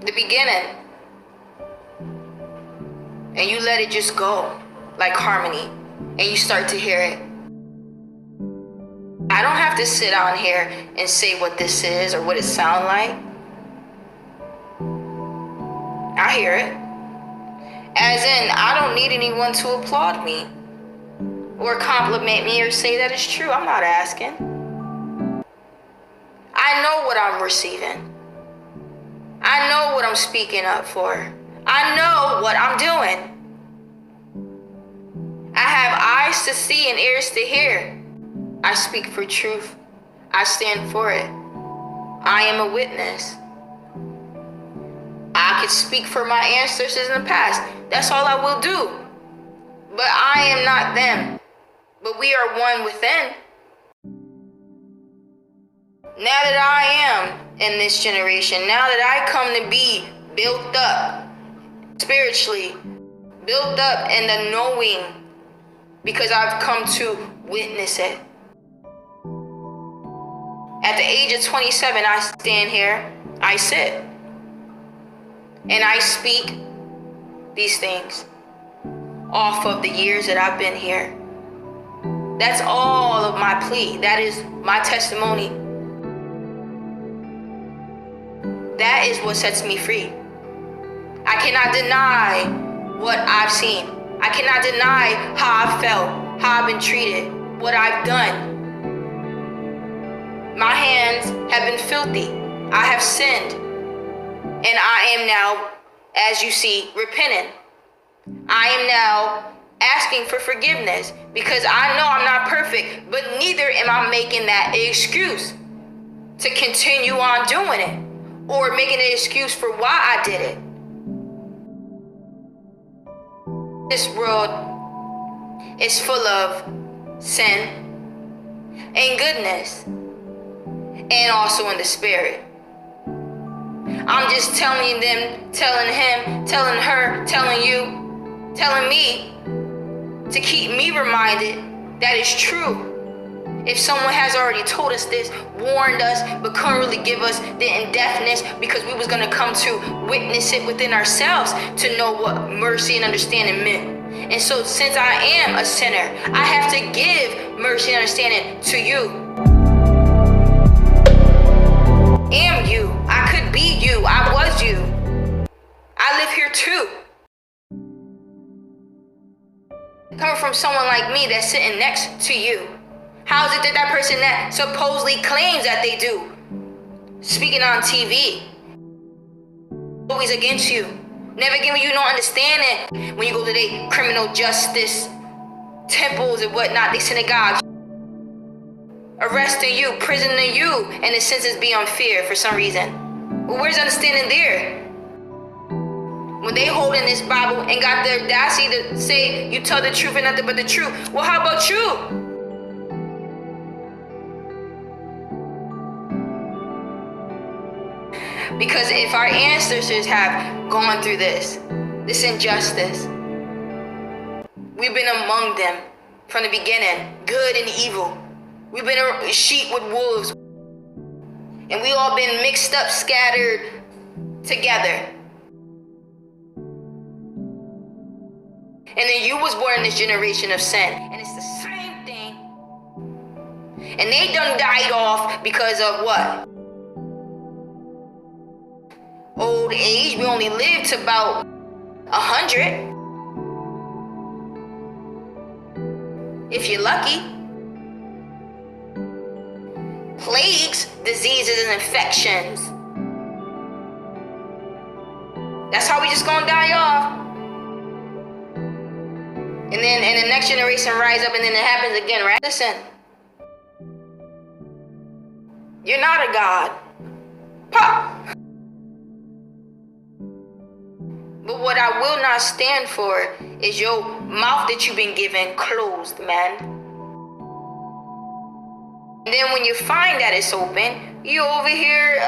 the beginning, and you let it just go like harmony, and you start to hear it. I don't have to sit on here and say what this is or what it sounds like. I hear it. As in, I don't need anyone to applaud me or compliment me or say that it's true. I'm not asking. I know what I'm receiving. I know what I'm speaking up for. I know what I'm doing. I have eyes to see and ears to hear. I speak for truth. I stand for it. I am a witness. I could speak for my ancestors in the past. That's all I will do. But I am not them. But we are one within. Now that I am in this generation, now that I come to be built up spiritually, built up in the knowing, because I've come to witness it. At the age of 27, I stand here, I sit, and I speak these things off of the years that I've been here. That's all of my plea. That is my testimony. That is what sets me free. I cannot deny what I've seen. I cannot deny how I felt, how I've been treated, what I've done. My hands have been filthy. I have sinned. And I am now, as you see, repenting. I am now asking for forgiveness because I know I'm not perfect, but neither am I making that an excuse to continue on doing it or making an excuse for why I did it. This world is full of sin and goodness, and also in the spirit. I'm just telling them, telling him, telling her, telling you, telling me to keep me reminded that it's true. If someone has already told us this, warned us, but couldn't really give us the in-depthness because we was going to come to witness it within ourselves to know what mercy and understanding meant. And so since I am a sinner, I have to give mercy and understanding to you. Am you. I could be you. I was you. I live here too. Coming from someone like me that's sitting next to you. How is it that that person that supposedly claims that they do, speaking on TV, always against you, never giving you no understanding when you go to the criminal justice temples and whatnot, they synagogues, arresting you, prisoning you, and the senses be unfair for some reason. Well, where's understanding there? When they holding this Bible and got the audacity to say you tell the truth and nothing but the truth. Well, how about you? Because if our ancestors have gone through this injustice, we've been among them from the beginning, good and evil. We've been sheep with wolves. And we all been mixed up, scattered together. And then you was born in this generation of sin. And it's the same thing. And they done died off because of what? Old age. We only lived to about 100. If you're lucky. Plagues, diseases, and infections. That's how we just gonna die off. And then the next generation rise up and then it happens again, right? Listen. You're not a god. Pop. But what I will not stand for is your mouth that you've been given closed, man. And then when you find that it's open, you over here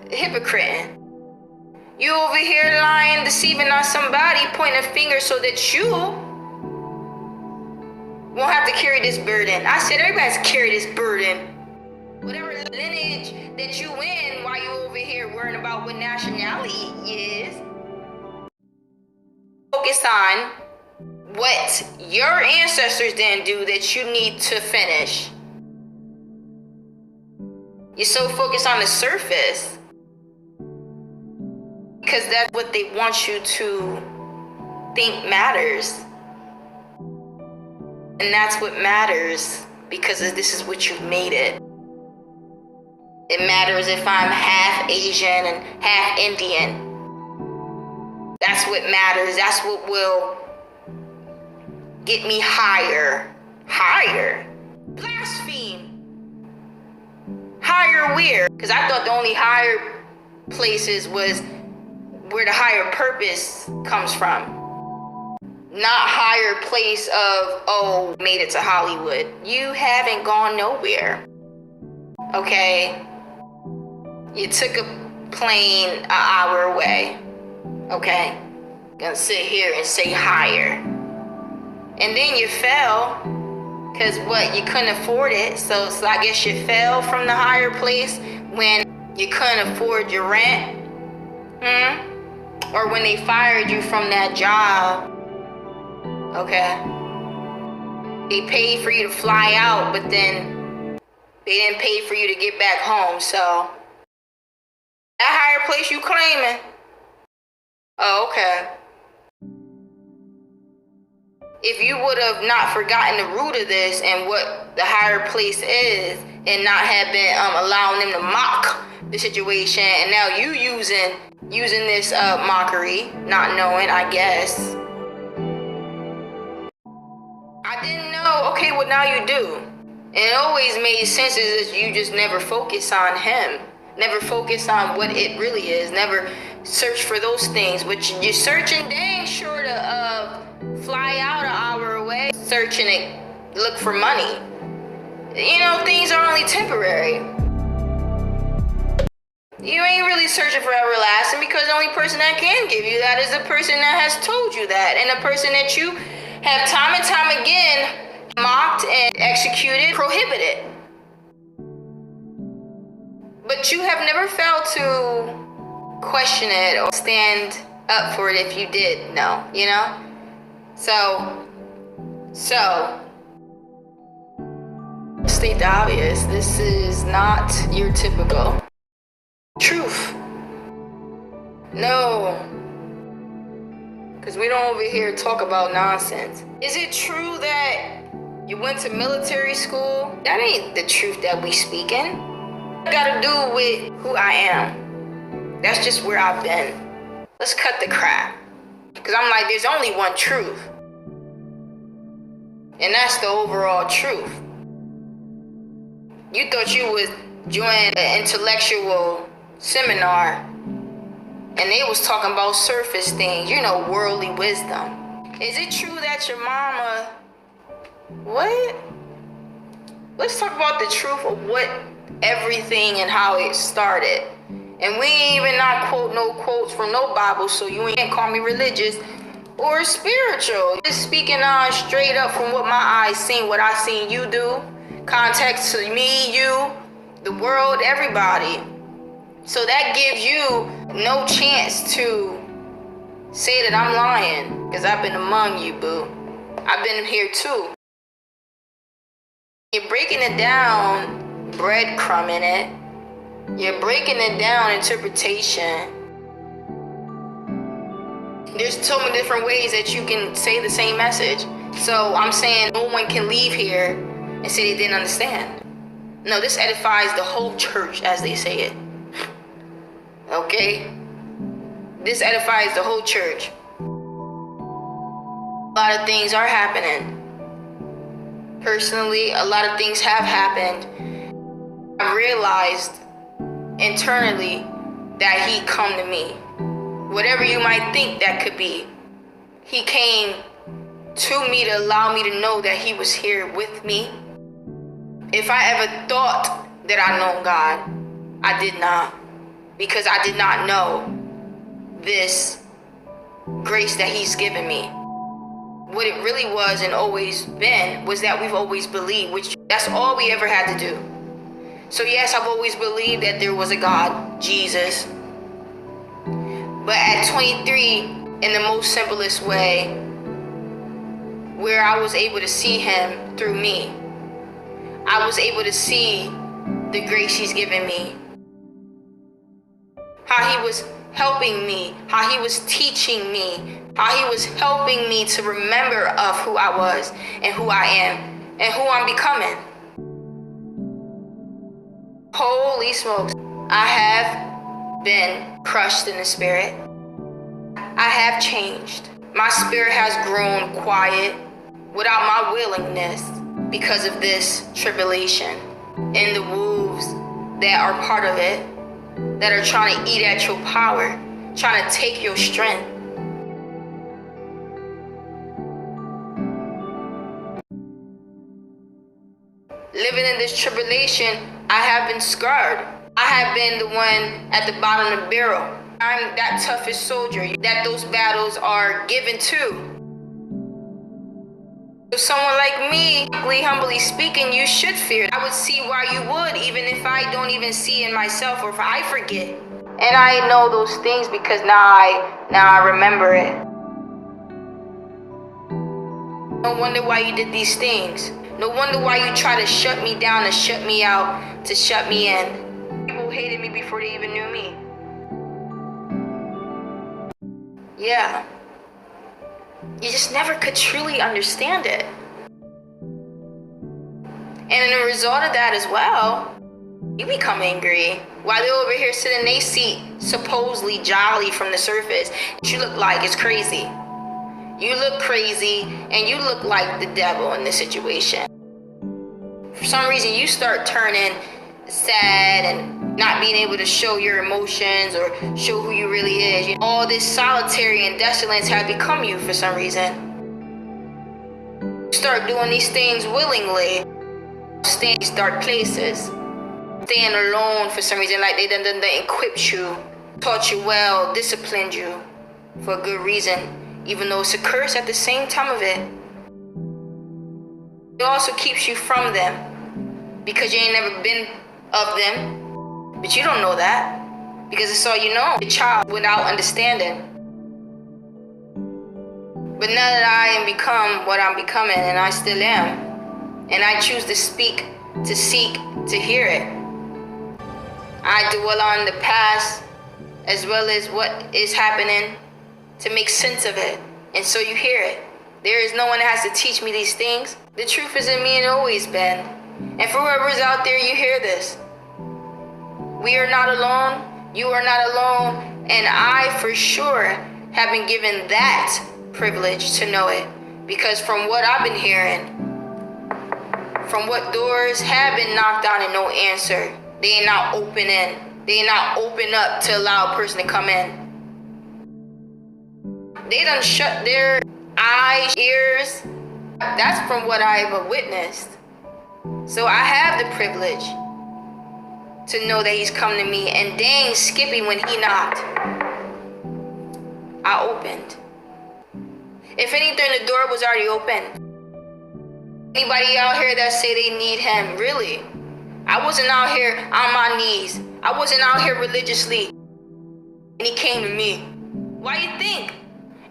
hypocriting. You over here lying, deceiving on somebody, pointing a finger so that you won't have to carry this burden. I said everybody has to carry this burden. whatever lineage that you in, while you over here worrying about what nationality is. Focus on what your ancestors didn't do that you need to finish. You're so focused on the surface because that's what they want you to think matters. And that's what matters because this is what you've made it. It matters if I'm half Asian and half Indian. That's what matters. That's what will get me higher. Higher. Blaspheme. Higher where? Because I thought the only higher places was where the higher purpose comes from. Not higher place of, oh, made it to Hollywood. You haven't gone nowhere. Okay? You took a plane an hour away. Okay? Gonna sit here and say higher. And then you fell. Because what? You couldn't afford it. So I guess you fell from the higher place when you couldn't afford your rent. Or when they fired you from that job. Okay? They paid for you to fly out, but then they didn't pay for you to get back home. So that higher place you claiming. Oh, okay. If you would have not forgotten the root of this and what the higher place is, and not have been allowing them to mock the situation, and now you using this mockery, not knowing, I guess. I didn't know. Okay, well now you do. And it always made sense is that you just never focus on him. Never focus on what it really is. Never search for those things. But you're searching dang sure to fly out an hour away. Searching to look for money. You know, things are only temporary. You ain't really searching for everlasting because the only person that can give you that is the person that has told you that. And the person that you have time and time again mocked and executed, prohibited. But you have never failed to question it or stand up for it if you did know, you know? So, state the obvious. This is not your typical truth. No. Because we don't over here talk about nonsense. Is it true that you went to military school? That ain't the truth that we speaking. It gotta do with who I am. That's just where I've been. Let's cut the crap. Because I'm like, there's only one truth. And that's the overall truth. You thought you would join an intellectual seminar and they was talking about surface things, you know, worldly wisdom. Is it true that your mama... What? Let's talk about the truth of what everything and how it started. And we ain't even not quote no quotes from no Bible, so you ain't call me religious or spiritual. Just speaking on straight up from what my eyes seen, what I seen you do. Context to me, you, the world, everybody. So that gives you no chance to say that I'm lying, because I've been among you, boo. I've been here too. You're breaking it down, breadcrumbing it. You're breaking it down, interpretation. There's so many different ways that you can say the same message. So I'm saying no one can leave here and say they didn't understand. No, this edifies the whole church, as they say it. Okay? This edifies the whole church. A lot of things are happening. Personally, a lot of things have happened. I realized internally that he come to me. Whatever you might think that could be, he came to me to allow me to know that he was here with me. If I ever thought that I know God, I did not. Because I did not know this grace that he's given me. What it really was and always been was that we've always believed, which that's all we ever had to do. So yes, I've always believed that there was a God, Jesus. But at 23, in the most simplest way, where I was able to see him through me, I was able to see the grace he's given me, how he was helping me, how he was teaching me, how he was helping me to remember of who I was and who I am and who I'm becoming. Holy smokes, I have been crushed in the spirit. I have changed. My spirit has grown quiet without my willingness because of this tribulation and the wolves that are part of it, that are trying to eat at your power, trying to take your strength. Living in this tribulation, I have been scarred. I have been the one at the bottom of the barrel. I'm that toughest soldier that those battles are given to. So someone like me, humbly speaking, you should fear. I would see why you would, even if I don't even see in myself or if I forget. And I know those things because now I remember it. No wonder why you did these things. No wonder why you try to shut me down, to shut me out, to shut me in. People hated me before they even knew me. Yeah. You just never could truly understand it. And in the result of that as well, you become angry. While they're over here sitting in their seat, supposedly jolly from the surface, you look like it's crazy. You look crazy and you look like the devil in this situation. For some reason, you start turning sad and not being able to show your emotions or show who you really is. All this solitary and desolate has become you for some reason. You start doing these things willingly. Stay in these dark places. Staying alone for some reason, like they done equipped you, taught you well, disciplined you for a good reason, even though it's a curse at the same time of it. It also keeps you from them because you ain't never been of them, but you don't know that because it's all you know, a child without understanding. But now that I am become what I'm becoming, and I still am, and I choose to speak, to seek, to hear it, I dwell on the past as well as what is happening to make sense of it, and so you hear it. There is no one that has to teach me these things. The truth is in me and always been. And for whoever's out there, you hear this. We are not alone. You are not alone. And I, for sure, have been given that privilege to know it. Because from what I've been hearing, from what doors have been knocked down and no answer, they ain't not opening. They ain't not open up to allow a person to come in. They done shut their eyes, ears. That's from what I've witnessed. So I have the privilege to know that he's come to me, and dang Skippy, when he knocked, I opened. If anything, the door was already open. Anybody out here that say they need him, really? I wasn't out here on my knees. I wasn't out here religiously. And he came to me. Why you think?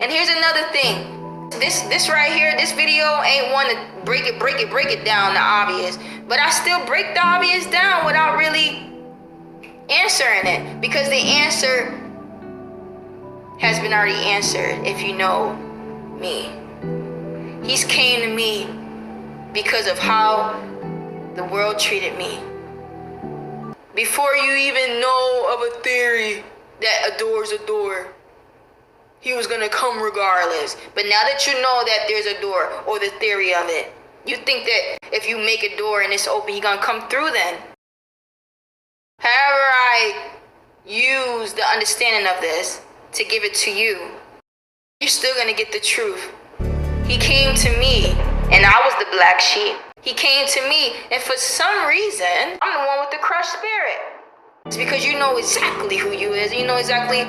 And here's another thing. This right here, this video ain't one to break it down the obvious. But I still break the obvious down without really answering it. Because the answer has been already answered if you know me. He's came to me because of how the world treated me. Before you even know of a theory that a door's a door, he was gonna come regardless. But now that you know that there's a door, or the theory of it, you think that if you make a door and it's open, he's gonna come through then. However I use the understanding of this to give it to you, you're still gonna get the truth. He came to me, and I was the black sheep. He came to me, and for some reason, I'm the one with the crushed spirit. It's because you know exactly who you is. You know exactly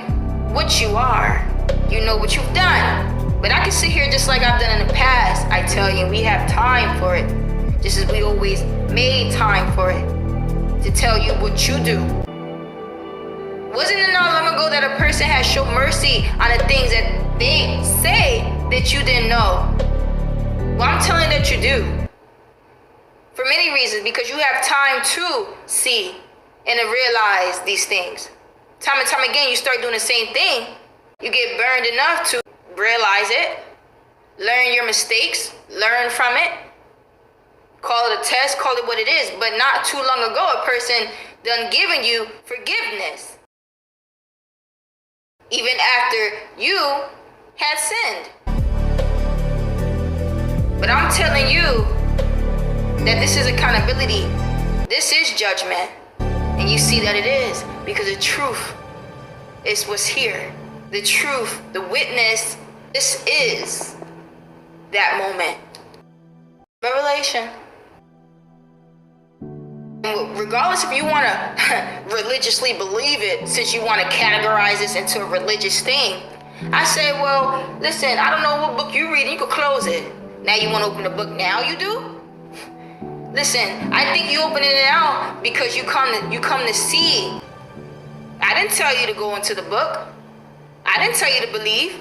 what you are. You know what you've done. But I can sit here just like I've done in the past. I tell you, we have time for it. Just as we always made time for it. to tell you what you do. Wasn't it not long ago that a person had shown mercy on the things that they say that you didn't know? Well, I'm telling you that you do. For many reasons, because you have time to see and to realize these things. Time and time again, you start doing the same thing. You get burned enough to realize it, learn your mistakes, learn from it, call it a test, call it what it is. But not too long ago, a person done given you forgiveness, even after you had sinned. But I'm telling you that this is accountability. This is judgment. And you see that it is, because the truth is what's here. The truth, the witness, this is that moment. Revelation. And regardless if you want to religiously believe it, since you want to categorize this into a religious thing, I say, well, listen, I don't know what book you read, you could close it. Now you want to open the book now, you do? Listen, I think you opening it out because you come to see. I didn't tell you to go into the book. I didn't tell you to believe.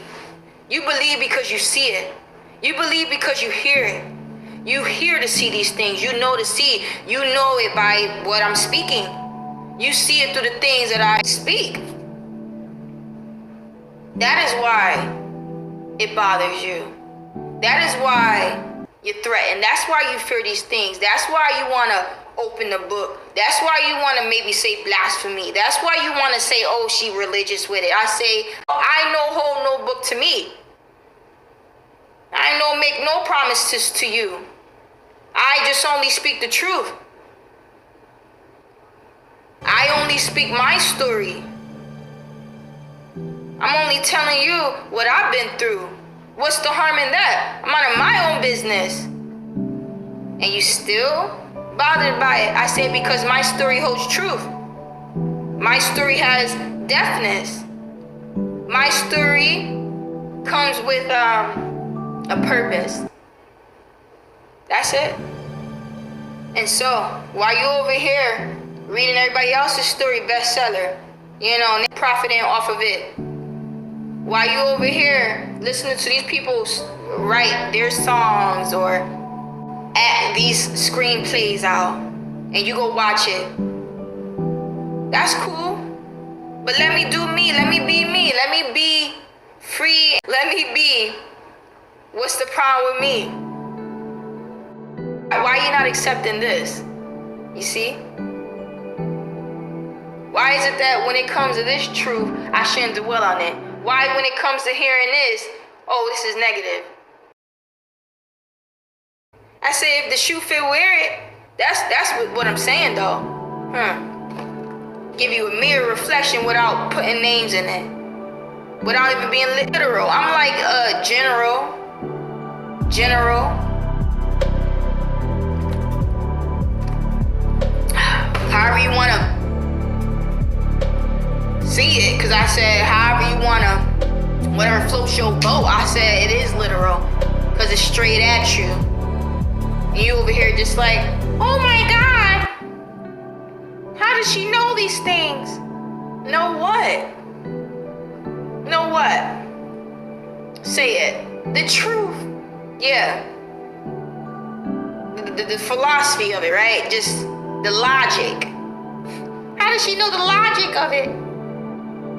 You believe because you see it. You believe because you hear it. You hear to see these things. You know to see. You know it by what I'm speaking. You see it through the things that I speak. That is why it bothers you. That is why you're threatened. That's why you fear these things. That's why you want to open the book. That's why you want to maybe say blasphemy. That's why you want to say, oh, she religious with it. I say, I know hold no book to me. I know make no promises to you. I just only speak the truth. I only speak my story. I'm only telling you what I've been through. What's the harm in that? I'm minding my own business. And you still bothered by it. I say because my story holds truth. My story has deafness. My story comes with a purpose. That's it. And so, while you over here reading everybody else's story bestseller, you know, and they profiting off of it, while you over here listening to these people write their songs or act these screenplays out, and you go watch it, that's cool. But let me do me. Let me be me. Let me be free. Let me be. What's the problem with me? Why are you not accepting this? You see? Why is it that when it comes to this truth, I shouldn't dwell on it? Why when it comes to hearing this, oh, this is negative? I say if the shoe fit, wear it. That's what I'm saying though. Give you a mirror reflection without putting names in it. Without even being literal. I'm like a general. However you want to see it, because I said however you want to, whatever floats your boat, I said it is literal, because it's straight at you. And you over here just like, oh my God, how does she know these things? Know what? Know what? Say it. The truth. Yeah. The philosophy of it, right? Just the logic. How does she know the logic of it?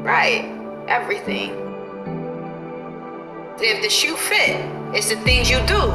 Right. Everything. If the shoe fit, it's the things you do.